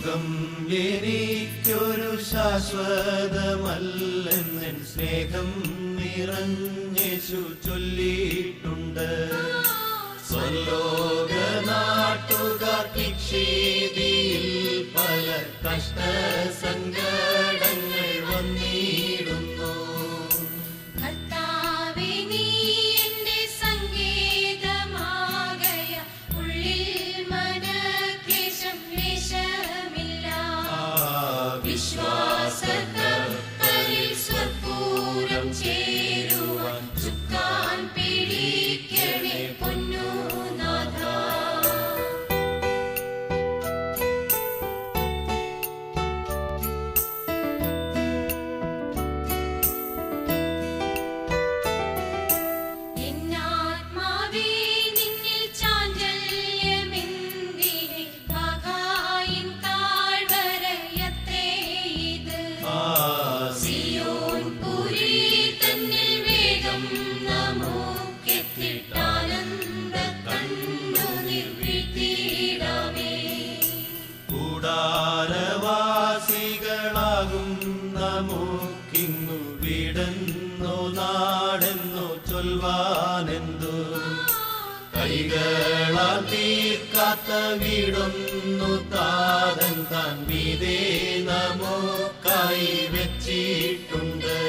ലോകം എനിക്കൊരു ശാശ്വതമല്ലെന്ന് സ്നേഹം നിറഞ്ഞേശു ചൊല്ലിയിട്ടുണ്ട്. സ്വലോക നാട്ടുകാർക്കിക്ഷീതിയിൽ പല കഷ്ടസങ്കടങ്ങൾ വന്നിടുന്നു. വിശ്വാസത്തിൽ സ്വപൂരം ചേരുവാൻ ചുക്കാൻ പിടിക്കണേ പൊന്നുനാഥ. എന്നാത്മാവേ നിന്നിൽ ചാഞ്ചല്യമെന്തിനെ ഭാഗായിൻ താഴ്വരയത്രേ ഇത്. സിയോൻ പുരി തന്നിൽ വേഗം നമുക്കെത്തിട്ടാനന്ദ കണ്ണുനീർ വീഴ്ത്തിയിടാമേ. കൂടാരവാസികളാകും നമുക്കിങ്ങു വീടെന്നോ നാടെന്നോ ചൊൽവാനെന്തു. കൈകളാൽ തീർക്കാത്ത വീടൊന്നു താതൻ താൻ മീതേ നമുക്കായി വെച്ചിട്ടുണ്ട്.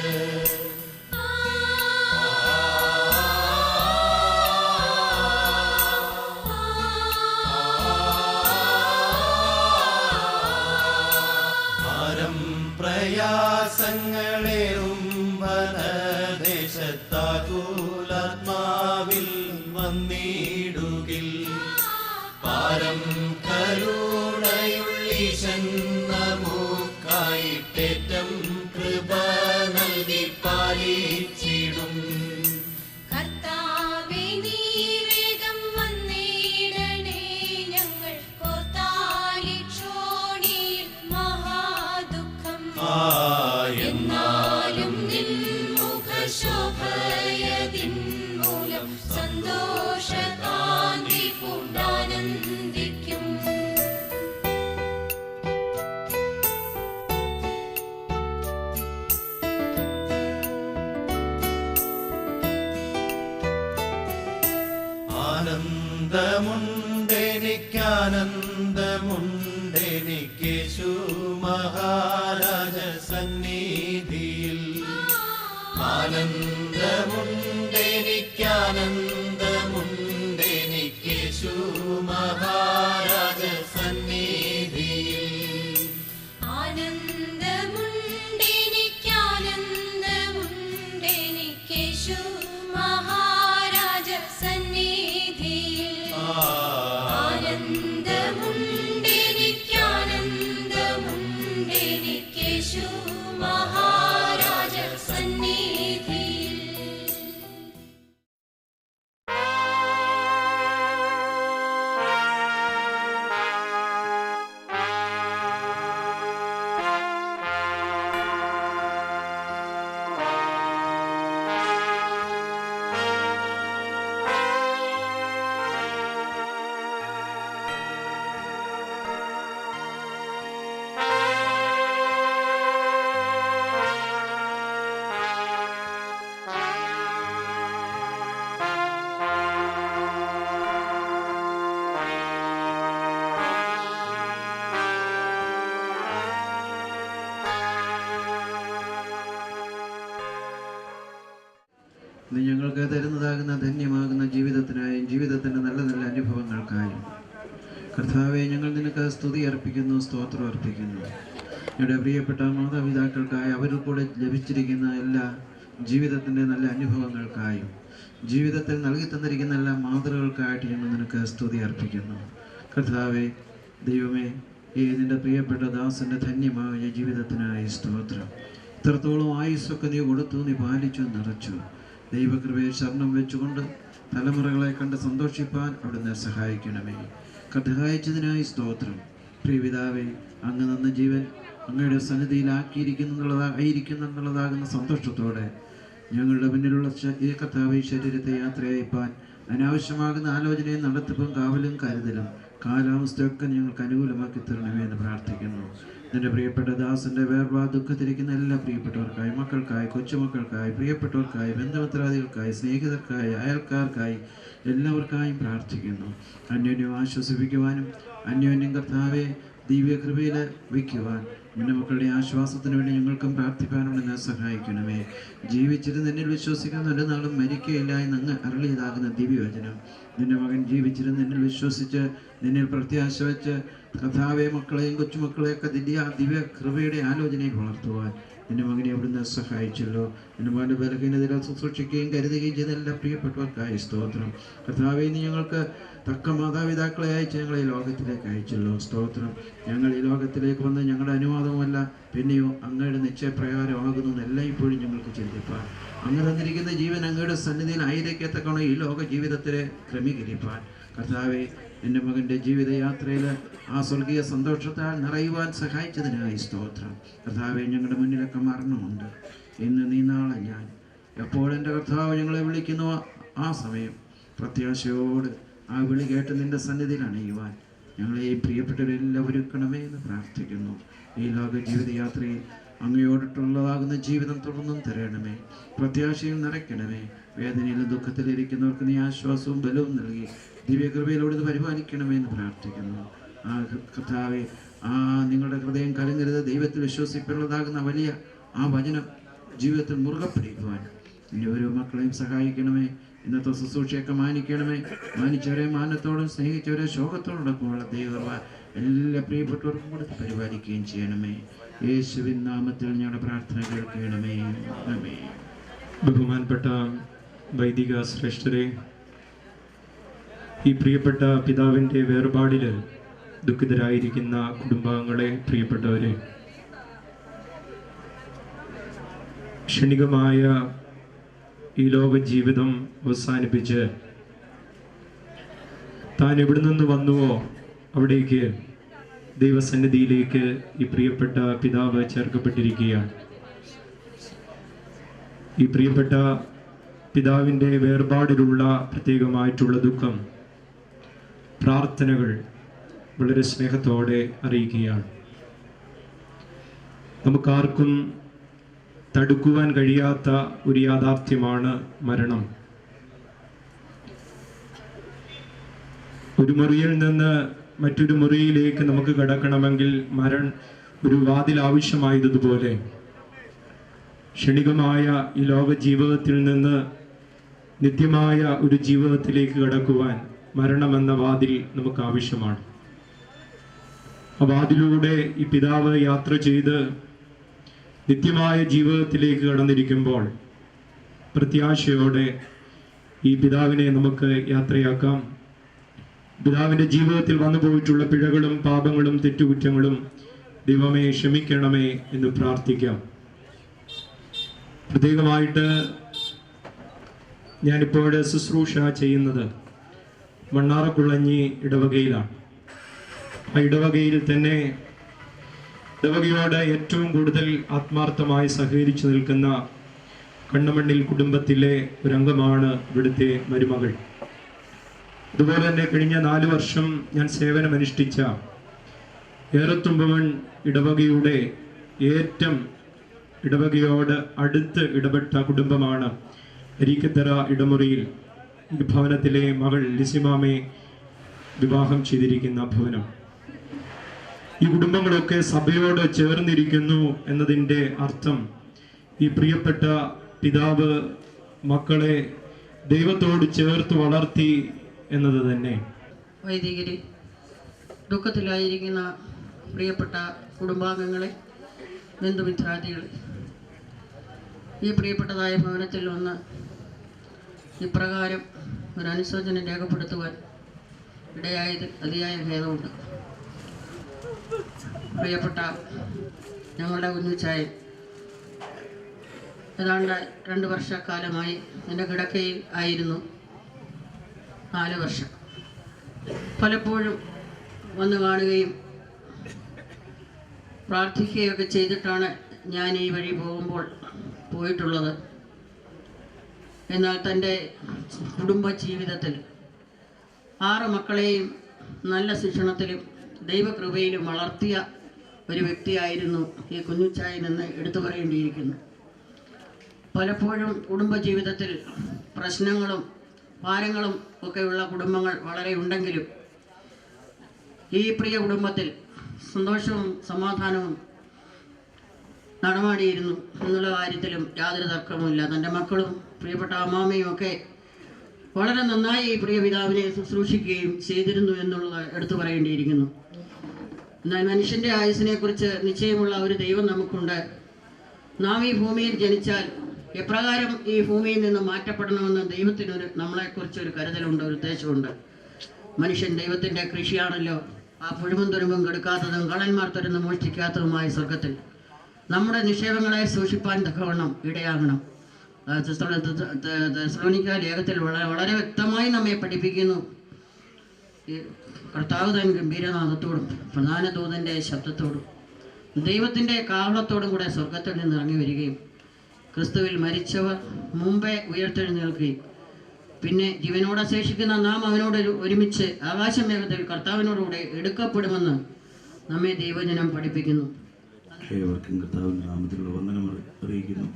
പ്രയാസങ്ങളേറും വനദേശത്താകുലാത്മാവിൽ വന്നിടുകിൽ പാരം കരുണയുള്ളീശൻ നമുക്കായിട്ടേറ്റം കൃപ നൽകി പാലിച്ചിടും. കർത്താവേ നീ വേഗം വന്നിടണേ, ഞങ്ങൾ കോർത്താലിക്ഷോണിയിൽ മഹാദുഃഖം. എന്നാലും നിൻ മുഖശോഭയതിൻ മൂലം സന്തോഷകാന്തി പൂണ്ടാനന്ദിക്കും. ആനന്ദമുണ്ടെനിക്കാനന്ദമുണ്ടെനിക്കേശു മഹാരാജ സന്നിധിയിൽ. ആനന്ദമുണ്ടെനിക്കാനന്ദമുണ്ടെനിക്കേശു മഹാരാജ സന്നിധിയിൽ. ആനന്ദമുണ്ടെനിക്കാനന്ദമുണ്ടെനിക്കേശു മഹാരാജ സന്നിധിയിൽ. ആനന്ദമുണ്ടെനിക്കാനന്ദമുണ്ടെനിക്കേശു മഹാരാജ സന്നിധിയിൽ. ഇത് ഞങ്ങൾക്ക് തരുന്നതാകുന്ന ധന്യമാകുന്ന ജീവിതത്തിനായും ജീവിതത്തിൻ്റെ നല്ല നല്ല അനുഭവങ്ങൾക്കായും കർത്താവെ ഞങ്ങൾ നിനക്ക് സ്തുതി അർപ്പിക്കുന്നു, സ്തോത്രം അർപ്പിക്കുന്നു. ഞങ്ങളുടെ പ്രിയപ്പെട്ട മാതാപിതാക്കൾക്കായി അവരിൽ കൂടെ ലഭിച്ചിരിക്കുന്ന എല്ലാ ജീവിതത്തിൻ്റെ നല്ല അനുഭവങ്ങൾക്കായും ജീവിതത്തിൽ നൽകി തന്നിരിക്കുന്ന എല്ലാ മാതൃകൾക്കായിട്ട് ഞങ്ങൾ നിനക്ക് സ്തുതി അർപ്പിക്കുന്നു. കർത്താവെ ദൈവമേ, ഈ നിൻ്റെ പ്രിയപ്പെട്ട ദാസൻ്റെ ധന്യമായ ജീവിതത്തിനായി സ്തോത്രം. ഇത്രത്തോളം ആയുസ്സൊക്കെ നീ കൊടുത്തു, നീ പാലിച്ചു, നിറച്ചു. ദൈവകൃപയെ ശരണം വെച്ചുകൊണ്ട് തലമുറകളെ കണ്ട് സന്തോഷിപ്പാൻ അവിടുന്ന് സഹായിക്കണമേ. സഹായിച്ചതിനായി സ്തോത്രം. പ്രിയപിതാവേ, അങ്ങ് തന്ന ജീവൻ അങ്ങയുടെ സന്നിധിയിലാക്കിയിരിക്കുന്നുള്ളതാകുന്ന സന്തോഷത്തോടെ ഞങ്ങളുടെ മുന്നിലുള്ള ഈ കർത്താവേ ശരീരത്തെ യാത്രയയപ്പാൻ അനാവശ്യമാകുന്ന ആലോചനയും നടത്തിപ്പും കാവലും കരുതലും കാലാവസ്ഥയൊക്കെ ഞങ്ങൾക്ക് അനുകൂലമാക്കി തരണമേ എന്ന് പ്രാർത്ഥിക്കുന്നു. നിന്റെ പ്രിയപ്പെട്ട ദാസന്റെ വേർപാ ദുഃഖത്തിരിക്കുന്ന എല്ലാ പ്രിയപ്പെട്ടവർക്കായി, മക്കൾക്കായി, കൊച്ചുമക്കൾക്കായി, പ്രിയപ്പെട്ടവർക്കായി, ബന്ധുമിത്രാദികൾക്കായി, സ്നേഹിതർക്കായി, അയൽക്കാർക്കായി എല്ലാവർക്കായും പ്രാർത്ഥിക്കുന്നു. അന്യോന്യം ആശ്വസിപ്പിക്കുവാനും അന്യോന്യം കർത്താവെ ദിവ്യകൃപയിൽ വയ്ക്കുവാൻ നിന്റെ മക്കളുടെ ആശ്വാസത്തിന് വേണ്ടി ഞങ്ങൾക്കും പ്രാർത്ഥിക്കാനും എന്നെ സഹായിക്കണമേ. ജീവിച്ചിരുന്ന് നിന്നിൽ വിശ്വസിക്കുന്ന ഒരു നാളും മരിക്കയില്ല എന്ന് അങ്ങ് അരുളിയതാകുന്ന ദിവ്യവചനം നിന്റെ മകൻ ജീവിച്ചിരുന്ന് നിന്നിൽ വിശ്വസിച്ച് നിന്നിൽ പ്രത്യാശ വെച്ച് കർത്താവെ മക്കളെയും കൊച്ചുമക്കളെയൊക്കെ ദിവ്യ കൃപയുടെ ആലോചനയിൽ വളർത്തുവാൻ നിന്റെ മകനെ അവിടുന്ന് സഹായിച്ചല്ലോ. നിന്റെ മകൻ്റെ ബലഹീനതയിൽ ശുശ്രൂഷിക്കുകയും കരുതുകയും ചെയ്ത എല്ലാ പ്രിയപ്പെട്ടവർക്കായി സ്തോത്രം. കർത്താവെ നീ ഞങ്ങൾക്ക് തക്ക മാതാപിതാക്കളെ അയച്ച് ഞങ്ങളെ ഈ ലോകത്തിലേക്ക് അയച്ചല്ലോ. സ്തോത്രം. ഞങ്ങൾ ഈ ലോകത്തിലേക്ക് വന്ന് ഞങ്ങളുടെ അനുവാദവുമല്ല പിന്നെയോ അങ്ങയുടെ നിശ്ചയപ്രകാരമാകുന്നു എല്ലാം ഇപ്പോഴും ഞങ്ങൾക്ക് ചിന്തിപ്പാൻ, അങ്ങ് തന്നിരിക്കുന്ന ജീവൻ അങ്ങയുടെ സന്നിധിയിൽ ആയിരിക്കത്തക്കണം ഈ ലോക ജീവിതത്തിലെ ക്രമീകരിപ്പാൻ കർത്താവെ എൻ്റെ മകൻ്റെ ജീവിതയാത്രയിൽ ആ സ്വർഗീയ സന്തോഷത്താൽ നിറയുവാൻ സഹായിച്ചതിനായി സ്തോത്രം. കർത്താവെ ഞങ്ങളുടെ മുന്നിലൊക്കെ മരണമുണ്ട്. ഇന്ന് നീ നാളെ ഞാൻ എപ്പോഴെൻ്റെ കർത്താവ് ഞങ്ങളെ വിളിക്കുന്നു ആ സമയം പ്രത്യാശയോട് ആ വിളി കേട്ട് നിൻ്റെ സന്നിധിയിൽ അണയുവാൻ ഞങ്ങളെ ഈ പ്രിയപ്പെട്ടവരെല്ലാം ഒരുക്കണമേ എന്ന് പ്രാർത്ഥിക്കുന്നു. ഈ ലോക ജീവിതയാത്രയിൽ അങ്ങയോടിട്ടുള്ളതാകുന്ന ജീവിതം തുടർന്നും തരണമേ. പ്രത്യാശയിൽ നിറയ്ക്കണമേ. വേദനയിലും ദുഃഖത്തിലിരിക്കുന്നവർക്ക് നീ ആശ്വാസവും ബലവും നൽകി ദിവ്യകൃപയിലൂടെ ഇത് പരിപാലിക്കണമേ എന്ന് പ്രാർത്ഥിക്കുന്നു. ആ കർത്താവെ നിങ്ങളുടെ ഹൃദയം കലങ്ങരുത്, ദൈവത്തിൽ വിശ്വസിപ്പുള്ളതാകുന്ന വലിയ ആ വചനം ജീവിതത്തിൽ മുറുകെ പിടിക്കുവാൻ ഇനി ഓരോ മക്കളെയും സഹായിക്കണമേ. ഇന്നത്തെ ശുശ്രൂഷയൊക്കെ മാനിക്കണമേ. മാനിച്ചവരെ മാനത്തോടും സ്നേഹിച്ചവരെ ശോകത്തോടൊപ്പമുള്ള ദൈവകൃപ എല്ലാ പ്രിയപ്പെട്ടവർക്കും കൊടുത്ത് പരിപാലിക്കുകയും ചെയ്യണമേ. യേശുവിൻ നാമത്തിൽ ഞങ്ങളുടെ പ്രാർത്ഥന കേൾക്കണമേ. ആമേൻ. ബഹുമാനപ്പെട്ട വൈദിക ശ്രേഷ്ഠരെ, ഈ പ്രിയപ്പെട്ട പിതാവിൻ്റെ വേർപാടിൽ ദുഃഖിതരായിരിക്കുന്ന കുടുംബാംഗങ്ങളെ, പ്രിയപ്പെട്ടവരെ, ക്ഷണികമായ ഈ ലോക ജീവിതം അവസാനിപ്പിച്ച് താൻ എവിടെ നിന്ന് വന്നുവോ അവിടേക്ക് ദൈവസന്നിധിയിലേക്ക് ഈ പ്രിയപ്പെട്ട പിതാവ് ചേർക്കപ്പെട്ടിരിക്കുകയാണ്. ഈ പ്രിയപ്പെട്ട പിതാവിൻ്റെ വേർപാടിലുള്ള പ്രത്യേകമായിട്ടുള്ള ദുഃഖം പ്രാർത്ഥനകൾ വളരെ സ്നേഹത്തോടെ അറിയിക്കുകയാണ്. നമുക്കാർക്കും തടുക്കുവാൻ കഴിയാത്ത ഒരു യാഥാർത്ഥ്യമാണ് മരണം. ഒരു മുറിയിൽ നിന്ന് മറ്റൊരു മുറിയിലേക്ക് നമുക്ക് കടക്കണമെങ്കിൽ ഒരു വാതിൽ ആവശ്യമായതുപോലെ ക്ഷണികമായ ഈ ലോക ജീവിതത്തിൽ നിന്ന് നിത്യമായ ഒരു ജീവിതത്തിലേക്ക് കടക്കുവാൻ മരണമെന്ന വാതിൽ നമുക്ക് ആവശ്യമാണ്. ആ വാതിലൂടെ ഈ പിതാവ് യാത്ര ചെയ്ത് നിത്യമായ ജീവിതത്തിലേക്ക് കടന്നിരിക്കുമ്പോൾ പ്രത്യാശയോടെ ഈ പിതാവിനെ നമുക്ക് യാത്രയാക്കാം. പിതാവിൻ്റെ ജീവിതത്തിൽ വന്നു പോയിട്ടുള്ള പിഴകളും പാപങ്ങളും തെറ്റുകുറ്റങ്ങളും ദൈവമേ ക്ഷമിക്കണമേ എന്ന് പ്രാർത്ഥിക്കാം. പ്രത്യേകമായിട്ട് ഞാനിപ്പോൾ ശുശ്രൂഷ ചെയ്യുന്നത് മണ്ണാറക്കുളഞ്ഞി ഇടവകയിലാണ്. ആ ഇടവകയിൽ തന്നെ ഇടവകയോട് ഏറ്റവും കൂടുതൽ ആത്മാർത്ഥമായി സഹകരിച്ചു നിൽക്കുന്ന കണ്ണമണ്ണിൽ കുടുംബത്തിലെ ഒരംഗമാണ് ഇവിടുത്തെ മരുമകൾ. അതുപോലെ തന്നെ കഴിഞ്ഞ 4 വർഷം ഞാൻ സേവനമനുഷ്ഠിച്ച ഏറത്തുമ്പവൻ ഇടവകയുടെ ഏറ്റവും ഇടവകയോട് അടുത്ത് ഇടപെട്ട കുടുംബമാണ് അരീക്കത്തറ ഇടമുറിയിൽ ഈ ഭവനത്തിലെ മകൾ ലിസിമാമെ വിവാഹം ചെയ്തിരിക്കുന്ന ഭവനം. ഈ കുടുംബങ്ങളൊക്കെ സഭയോട് ചേർന്നിരിക്കുന്നു എന്നതിൻ്റെ അർത്ഥം ഈ പ്രിയപ്പെട്ട പിതാവ് മക്കളെ ദൈവത്തോട് ചേർത്ത് വളർത്തി എന്നത് തന്നെ. വൈദികരെ, ദുഃഖത്തിലായിരിക്കുന്ന പ്രിയപ്പെട്ട കുടുംബാംഗങ്ങളെ, ബന്ധുമിത്രാദികളെ, ഈ പ്രിയപ്പെട്ടതായ ഭവനത്തിൽ വന്ന് ഇപ്രകാരം ഒരു അനുശോചനം രേഖപ്പെടുത്തുവാൻ ഇടയായത് അതിയായ ഖേദമുണ്ട്. പ്രിയപ്പെട്ട ഞങ്ങളുടെ കുഞ്ഞുച്ചായൻ ഏതാണ്ട് 2 വർഷക്കാലമായി എൻ്റെ കിടക്കയിൽ ആയിരുന്നു. 4 വർഷം പലപ്പോഴും വന്ന് കാണുകയും പ്രാർത്ഥിക്കുകയൊക്കെ ചെയ്തിട്ടാണ് ഞാൻ ഈ വഴി പോയിട്ടുള്ളത്. എന്നാൽ തൻ്റെ കുടുംബ ജീവിതത്തിൽ 6 മക്കളെയും നല്ല ശിക്ഷണത്തിലും ദൈവകൃപയിലും വളർത്തിയ ഒരു വ്യക്തിയായിരുന്നു ഈ കുഞ്ഞുച്ചായനെന്ന് എടുത്തു പറയേണ്ടിയിരിക്കുന്നു. പലപ്പോഴും കുടുംബജീവിതത്തിൽ പ്രശ്നങ്ങളും ഭാരങ്ങളും ഒക്കെയുള്ള കുടുംബങ്ങൾ വളരെ ഉണ്ടെങ്കിലും ഈ പ്രിയ കുടുംബത്തിൽ സന്തോഷവും സമാധാനവും നടമാടിയിരുന്നു എന്നുള്ള കാര്യത്തിലും യാതൊരു തർക്കവുമില്ല. തൻ്റെ മക്കളും പ്രിയപ്പെട്ട അമ്മാമ്മയും ഒക്കെ വളരെ നന്നായി ഈ പ്രിയ പിതാവിനെ ശുശ്രൂഷിക്കുകയും ചെയ്തിരുന്നു എന്നുള്ളത് എടുത്തു പറയേണ്ടിയിരിക്കുന്നു. എന്നാൽ മനുഷ്യൻ്റെ ആയുസ്സിനെ കുറിച്ച് നിശ്ചയമുള്ള ഒരു ദൈവം നമുക്കുണ്ട്. നാം ഈ ഭൂമിയിൽ ജനിച്ചാൽ എപ്രകാരം ഈ ഭൂമിയിൽ നിന്ന് മാറ്റപ്പെടണമെന്ന് ദൈവത്തിനൊരു നമ്മളെക്കുറിച്ചൊരു കരുതലുണ്ട്, ഒരു ഉദ്ദേശമുണ്ട്. മനുഷ്യൻ ദൈവത്തിൻ്റെ കൃഷിയാണല്ലോ. ആ പുഴുമും തുരുമ്പും കെടുക്കാത്തതും കള്ളന്മാർ തുരന്ന് മോഷ്ടിക്കാത്തതുമായ സ്വർഗത്തിൽ നമ്മുടെ നിക്ഷേപങ്ങളെ സൂക്ഷിപ്പാൻ തക്കവണ്ണം ഇടയാകണം. തെസ്സലോനിക്ക ലേഖത്തിൽ വളരെ വ്യക്തമായി നമ്മെ പഠിപ്പിക്കുന്നു. കർത്താവ് തൻ ഗംഭീരനാഥത്തോടും പ്രധാന ദൂതൻ്റെ ശബ്ദത്തോടും ദൈവത്തിൻ്റെ കാഹളത്തോടും കൂടെ സ്വർഗത്തിൽ നിന്ന് ഇറങ്ങി വരികയും ക്രിസ്തുവിൽ മരിച്ചവർ മുമ്പേ ഉയർത്തെഴുന്നേൽക്കുകയും പിന്നെ ജീവനോട് ശേഷിക്കുന്ന നാം അവനോട് ഒരുമിച്ച് ആകാശമേഘത്തിൽ കർത്താവിനോടുകൂടെ എടുക്കപ്പെടുമെന്ന് നമ്മെ ദൈവജനം പഠിപ്പിക്കുന്നു. ഏവർക്കും കർത്താവിൻ്റെ നാമത്തിലുള്ള വന്ദനം അറിയിക്കുന്നു.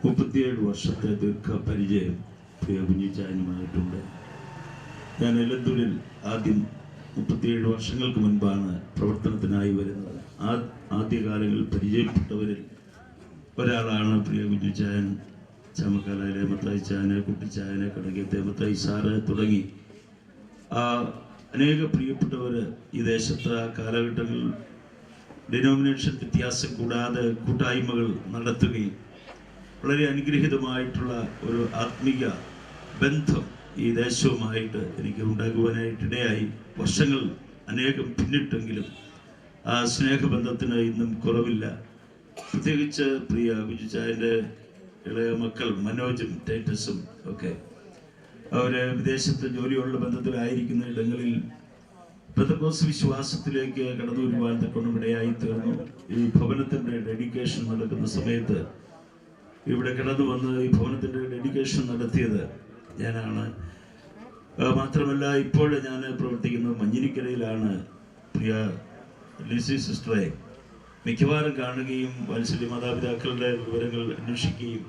37 വർഷത്തെ ദീർഘ പരിചയം പ്രിയ കുഞ്ഞിച്ചായനുമായിട്ടുണ്ട്. ഞാൻ എലത്തൂരിൽ ആദ്യം 37 വർഷങ്ങൾക്ക് മുൻപാണ് പ്രവർത്തനത്തിനായി വരുന്നത്. ആദ്യകാലങ്ങളിൽ പരിചയപ്പെട്ടവരിൽ ഒരാളാണ് പ്രിയ കുഞ്ഞിച്ചായൻ. ചാമക്കാലയിലെ മത്തായി ചായന്, കുട്ടിച്ചായന്, കടകത്തെ മത്തായി സാറ് തുടങ്ങി അനേക പ്രിയപ്പെട്ടവർ ഈ ദേശത്ത് ആ കാലഘട്ടങ്ങളിൽ ഡിനോമിനേഷൻ വ്യത്യാസം കൂടാതെ കൂട്ടായ്മകൾ നടത്തുകയും വളരെ അനുഗ്രഹീതമായിട്ടുള്ള ഒരു ആത്മീയ ബന്ധം ഈ ദേശവുമായിട്ട് എനിക്ക് ഉണ്ടാകുവാനായിട്ടിടയായി. വർഷങ്ങൾ അനേകം പിന്നിട്ടെങ്കിലും ആ സ്നേഹബന്ധത്തിന് ഇന്നും കുറവില്ല. പ്രത്യേകിച്ച് പ്രിയ കുഞ്ഞിച്ചായൻ്റെ ഇളയ മക്കൾ മനോജും ടൈറ്റസും ഒക്കെ അവർ വിദേശത്ത് ജോലിയുള്ള ബന്ധത്തിലായിരിക്കുന്ന ഇടങ്ങളിൽ പെന്തക്കോസ്ത് വിശ്വാസത്തിലേക്ക് കടന്നു വരുവാൻ തക്കൊണ്ട് ഇടയായി തീർന്നു. ഈ ഭവനത്തിൻ്റെ ഡെഡിക്കേഷൻ നടക്കുന്ന സമയത്ത് ഇവിടെ കടന്നു വന്ന് ഈ ഭവനത്തിൻ്റെ ഡെഡിക്കേഷൻ നടത്തിയത് ഞാനാണ്. മാത്രമല്ല ഇപ്പോൾ ഞാൻ പ്രവർത്തിക്കുന്നത് മഞ്ഞിനിക്കരയിലാണ്. പ്രിയ ലിസി സിസ്റ്ററെ മിക്കവാറും കാണുകയും വാത്സല്യ മാതാപിതാക്കളുടെ വിവരങ്ങൾ അന്വേഷിക്കുകയും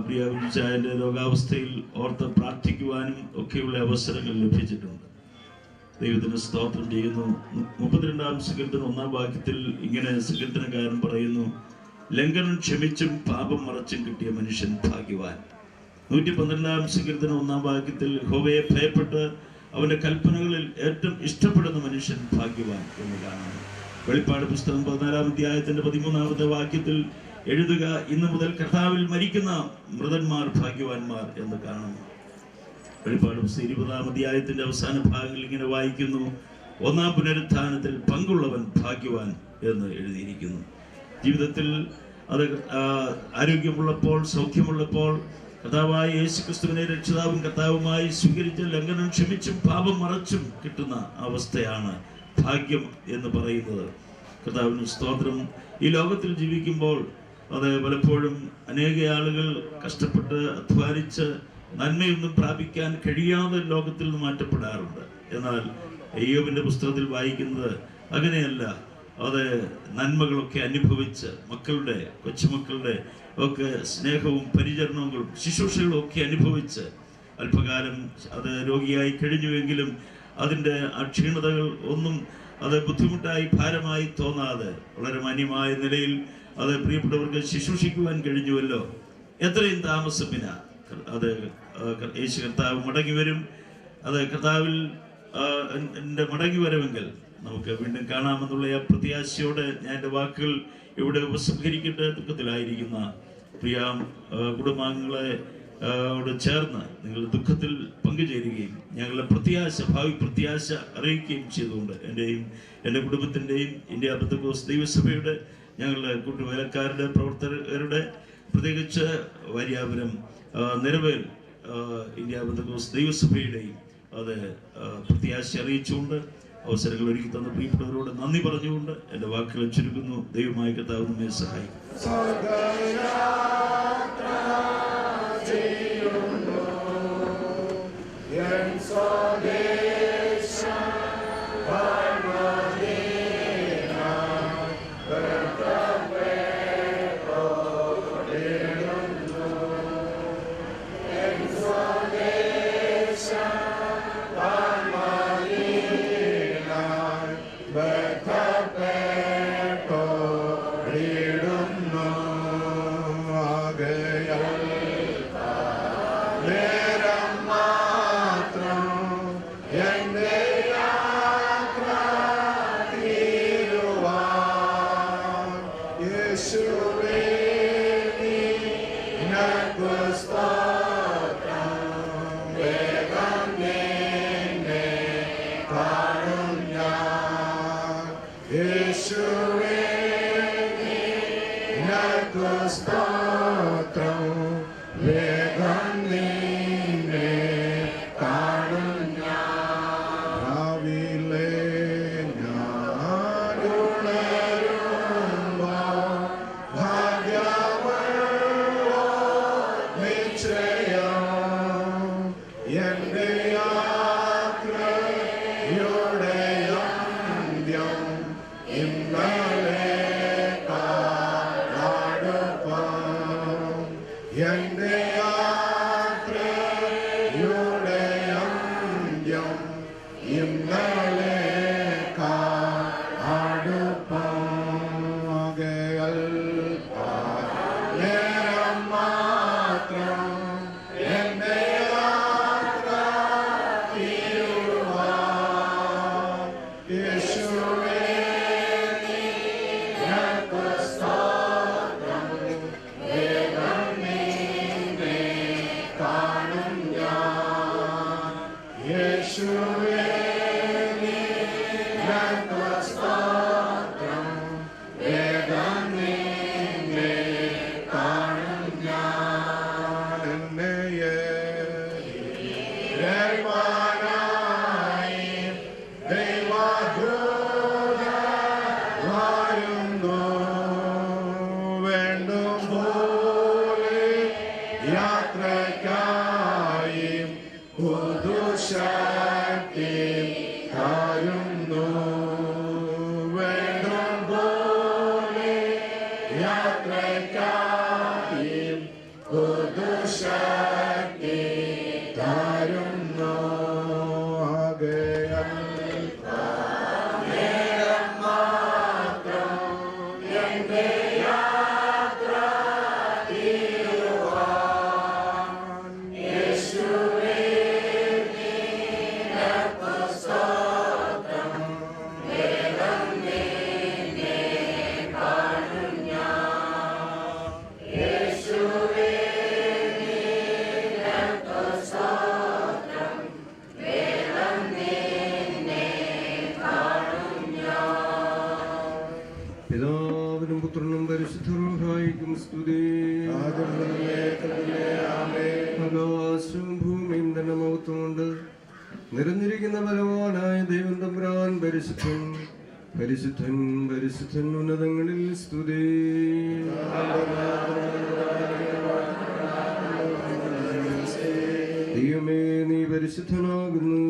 പ്രിയ കുഞ്ഞിച്ചായൻ്റെ രോഗാവസ്ഥയിൽ ഓർത്ത് പ്രാർത്ഥിക്കുവാനും ഒക്കെയുള്ള അവസരങ്ങൾ ലഭിച്ചിട്ടുണ്ട്. ദൈവത്തിന് സ്തോത്രം ചെയ്യുന്നു. 32-ാം സങ്കീർത്തനം 1-ാം വാക്യത്തിൽ ഇങ്ങനെ സങ്കീർത്തനക്കാരൻ പറയുന്നു, ലംഘനം ക്ഷമിച്ചും പാപം മറച്ചും കിട്ടിയ മനുഷ്യൻ ഭാഗ്യവാൻ. 112-ാം സങ്കീർത്തനം 1-ാം വാക്യത്തിൽ യഹോവയെ ഭയപ്പെട്ട് അവന്റെ കൽപ്പനകളിൽ ഏറ്റവും ഇഷ്ടപ്പെടുന്ന മനുഷ്യൻ ഭാഗ്യവാൻ എന്ന് കാണുന്നു. വെളിപ്പാട് പുസ്തകം 14-ാം അധ്യായത്തിന്റെ 13-ാമത്തെ വാക്യത്തിൽ എഴുതുക, ഇന്നു മുതൽ കർത്താവിൽ മരിക്കുന്ന മൃതന്മാർ ഭാഗ്യവാന്മാർ എന്ന് കാണുന്നു. വെളിപ്പാട് പുസ്തകം 20-ാം അധ്യായത്തിന്റെ അവസാന ഭാഗങ്ങളിൽ ഇങ്ങനെ വായിക്കുന്നു, 1-ാം പുനരുത്ഥാനത്തിൽ പങ്കുള്ളവൻ ഭാഗ്യവാൻ എന്ന് എഴുതിയിരിക്കുന്നു. ജീവിതത്തിൽ അത് ആരോഗ്യമുള്ളപ്പോൾ, സൗഖ്യമുള്ളപ്പോൾ കർത്താവായ യേശുക്രിസ്തുവിനെ രക്ഷിതാവും കർത്താവുമായി സ്വീകരിച്ച് ലംഘനം ക്ഷമിച്ചും പാപം മറച്ചും കിട്ടുന്ന അവസ്ഥയാണ് ഭാഗ്യം എന്ന് പറയുന്നത്. കർത്താവിന് സ്തോത്രം. ഈ ലോകത്തിൽ ജീവിക്കുമ്പോൾ അത് പലപ്പോഴും അനേക ആളുകൾ കഷ്ടപ്പെട്ട് അധ്വാനിച്ച് നന്മയൊന്നും പ്രാപിക്കാൻ കഴിയാതെ ലോകത്തിൽ നിന്ന് മാറ്റപ്പെടാറുണ്ട്. എന്നാൽ യോബിന്റെ പുസ്തകത്തിൽ വായിക്കുന്നത് അങ്ങനെയല്ല. അത് നന്മകളൊക്കെ അനുഭവിച്ച് മക്കളുടെ, കൊച്ചുമക്കളുടെ ഒക്കെ സ്നേഹവും പരിചരണവും ശുശ്രൂഷകളും ഒക്കെ അനുഭവിച്ച് അല്പകാലം അത് രോഗിയായി കഴിഞ്ഞുവെങ്കിലും അതിൻ്റെ ആ ക്ഷീണതകൾ ഒന്നും അത് ബുദ്ധിമുട്ടായി ഭാരമായി തോന്നാതെ വളരെ മാന്യമായ നിലയിൽ അത് പ്രിയപ്പെട്ടവർക്ക് ശുശ്രൂഷിക്കുവാൻ കഴിഞ്ഞുവല്ലോ. എത്രയും താമസമില്ല അത് യേശു കർത്താവ് മടങ്ങി വരും. അത് കർത്താവിൽ എൻ്റെ മടങ്ങി വരവെങ്കിൽ നമുക്ക് വീണ്ടും കാണാമെന്നുള്ള ആ പ്രത്യാശയോടെ ഞാൻ എൻ്റെ വാക്കുകൾ ഇവിടെ ഉപസംഹരിക്കട്ടെ. ദുഃഖത്തിലായിരിക്കുന്ന പ്രിയ കുടുംബാംഗങ്ങളെ ചേർന്ന് നിങ്ങൾ ദുഃഖത്തിൽ പങ്കുചേരുകയും ഞങ്ങളുടെ പ്രത്യാശ, ഭാവി പ്രത്യാശ അറിയിക്കുകയും ചെയ്തുകൊണ്ട് എൻ്റെയും എൻ്റെ കുടുംബത്തിൻ്റെയും ഇന്ത്യ പെന്തക്കോസ്ത് ദൈവസഭയുടെ ഞങ്ങളുടെ കൂട്ടുവേലക്കാരുടെ, പ്രവർത്തകരുടെ, പ്രത്യേകിച്ച് വാര്യാപുരം നിരവേൽ ഇന്ത്യ പെന്തക്കോസ്ത് ദൈവസഭയുടെയും അത് പ്രത്യാശ അറിയിച്ചുകൊണ്ട് അവസരങ്ങൾ ഒരുക്കി തന്ന പ്രിയപ്പെട്ടവരോട് നന്ദി പറഞ്ഞുകൊണ്ട് എൻ്റെ വാക്കുകൾ ചുരുക്കുന്നു. ദൈവമായ കർത്താവ് നമ്മെ സഹായിക്കും. നിറഞ്ഞിരിക്കുന്ന ബലവാനായ ദൈവം തമ്പുരാൻ പരിശുദ്ധൻ പരിശുദ്ധൻ പരിശുദ്ധൻ ഉന്നതങ്ങളിൽ സ്തുതി. ദൈവമേ നീ പരിശുദ്ധനാകുന്നു,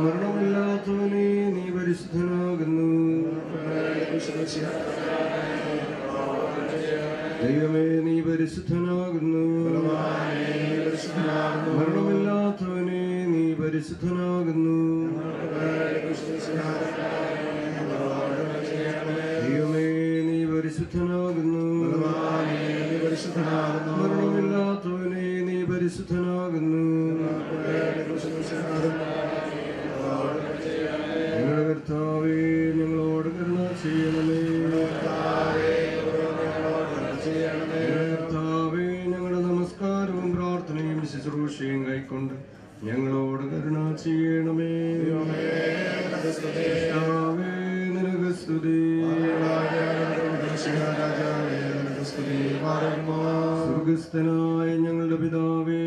മരണമില്ലാത്തവനെ നീ പരിശുദ്ധനാകുന്നു. ദൈവമേ നീ പരിശുദ്ധനാകുന്നു, മരണമില്ലാത്തവനെ നീ പരിശുദ്ധനാകുന്നു. ദൈവമേ നീ പരിശുദ്ധനാകുന്നു, മരണമില്ലാത്തവനെ നീ പരിശുദ്ധനാകുന്നു. ഞങ്ങളുടെ കർത്താവേ ഞങ്ങളോട് കരുണ ചെയ്യണമേ. കർത്താവേ ഞങ്ങളുടെ നമസ്കാരവും പ്രാർത്ഥനയും ശുശ്രൂഷയും കൈക്കൊണ്ട് ഞങ്ങളോട് കരുണ ചെയ്യണമേ. കർത്താവേ നിനക്ക് സ്തുതി. സ്വർഗസ്ഥനായ ഞങ്ങളുടെ പിതാവേ,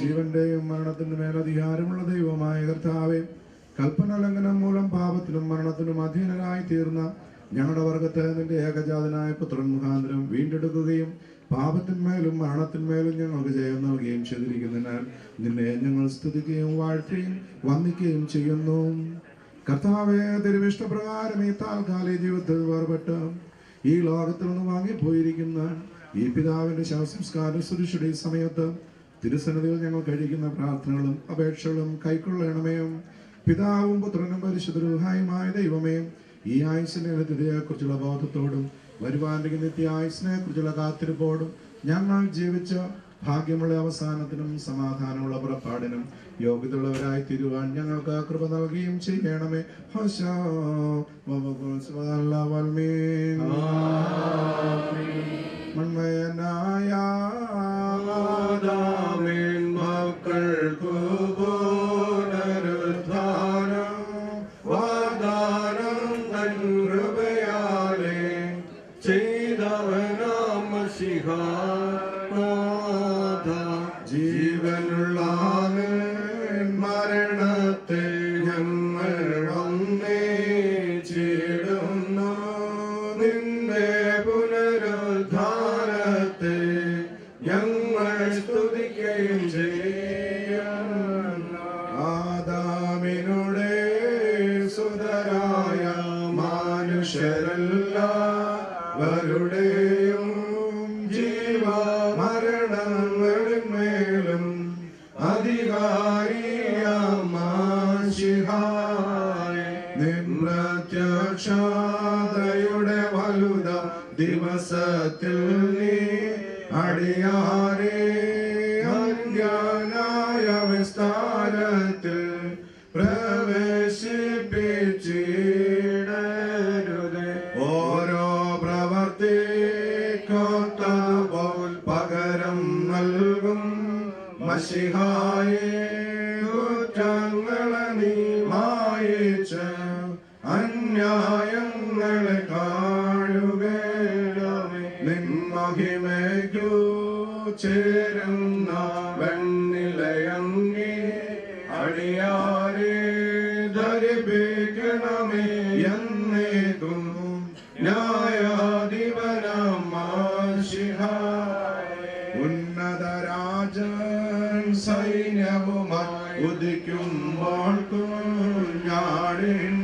ജീവന്റെയും മരണത്തിനും മേലധികാരമുള്ള ദൈവമായ കർത്താവേ, കൽപ്പന ലംഘനം മൂലം പാപത്തിനും മരണത്തിനും അധീനരായി തീർന്ന ഞങ്ങളുടെ വർഗത്തെ നിന്റെ ഏകജാതനായ പുത്രൻ മുഖാന്തരം വീണ്ടെടുക്കുകയും പാപത്തിന്മേലും മരണത്തിന്മേലും ഞങ്ങൾക്ക് ജയം നൽകുകയും ചെയ്തിരിക്കുന്നതിനാൽ നിന്നെ ഞങ്ങൾ സ്തുതിക്കുകയും വാഴ്ത്തുകയും വന്ദിക്കുകയും ചെയ്യുന്നു. കർത്താവേ, തിരുവിഷ്ടപ്രകാരം ഈ താൽക്കാലിക ജീവിതത്തിൽ വേർപെട്ട് ഈ ലോകത്തിൽ നിന്ന് വാങ്ങിപ്പോയിരിക്കുന്ന ഈ പിതാവിന്റെ ശവസംസ്കാര സുരക്ഷയുടെ സമയത്ത് തിരുസന്നിധിയിൽ ഞങ്ങൾ കഴിക്കുന്ന പ്രാർത്ഥനകളും അപേക്ഷകളും കൈക്കൊള്ളണമേ. പിതാവും പുത്രനും പരിശുദ്ധരൂഹായുമായ ദൈവമേ, ഈ ആയുസിന്റെ നിത്യതയെക്കുറിച്ചുള്ള ബോധത്തോടും വരുവാനിരിക്കുന്ന നിത്യ ആയുസിനെ കുറിച്ചുള്ള കാത്തിരിപ്പോടും ഞങ്ങൾ ജീവിച്ച ഭാഗ്യമുള്ള അവസാനത്തിനും സമാധാനമുള്ള പുറപ്പാടിനും യോഗ്യതയുള്ളവരായി തീരുവാൻ ഞങ്ങൾക്ക് കൃപ നൽകുകയും ചെയ്യണമേ. മൺമയനായ മക്കൾക്കു പുനരുദ്ധാനം വാഗ്ദാനം തൻ കൃപയാലെ ചെയ്തവനാം മശിഹാ ജീവനുള്ള മരണത്തെ ഞങ്ങൾ ഒന്നേച്ചിടുന്നു, നിന്റെ പുനരുദ്ധാരത്തെ ഞങ്ങൾ സ്തുതിക്കുകയും ചെയ്യുന്നു. ആദാമിനുടെ സുതരായ മനുഷ്യരെല്ലാവരുടെയും ജീവ മരണങ്ങളിന്മേലും അധികാരിയാമാശിഹായേ, നിൻ പ്രത്യക്ഷതയുടെ വലുത ദിവസത്തിൽ നീ അടിയാരെ അന്യായ വിസ്താരത്തിൽ പ്രവേശിപ്പിച്ചിടരുതേ. ഓരോ പ്രവർത്തിക്കൊത്തപോൽ പകരം നൽകും മശിഹായേ, കുറ്റങ്ങളെ നീ മായിച്ച് അന്യായങ്ങളെ കാണുകേണമേ. നിൻ മഹിമയ്ക്കു ചേരുന്ന വെണ്ണിലയങ്ങി അടിയാരെ ധരിപ്പിക്കണമേ എന്നേക്കും ന്യായാധിപനാം മശിഹായേ. ഉന്നതരാജൻ സൈന്യവുമായി ഉദിക്കുമ്പോൾ കുഞ്ഞാടിൻ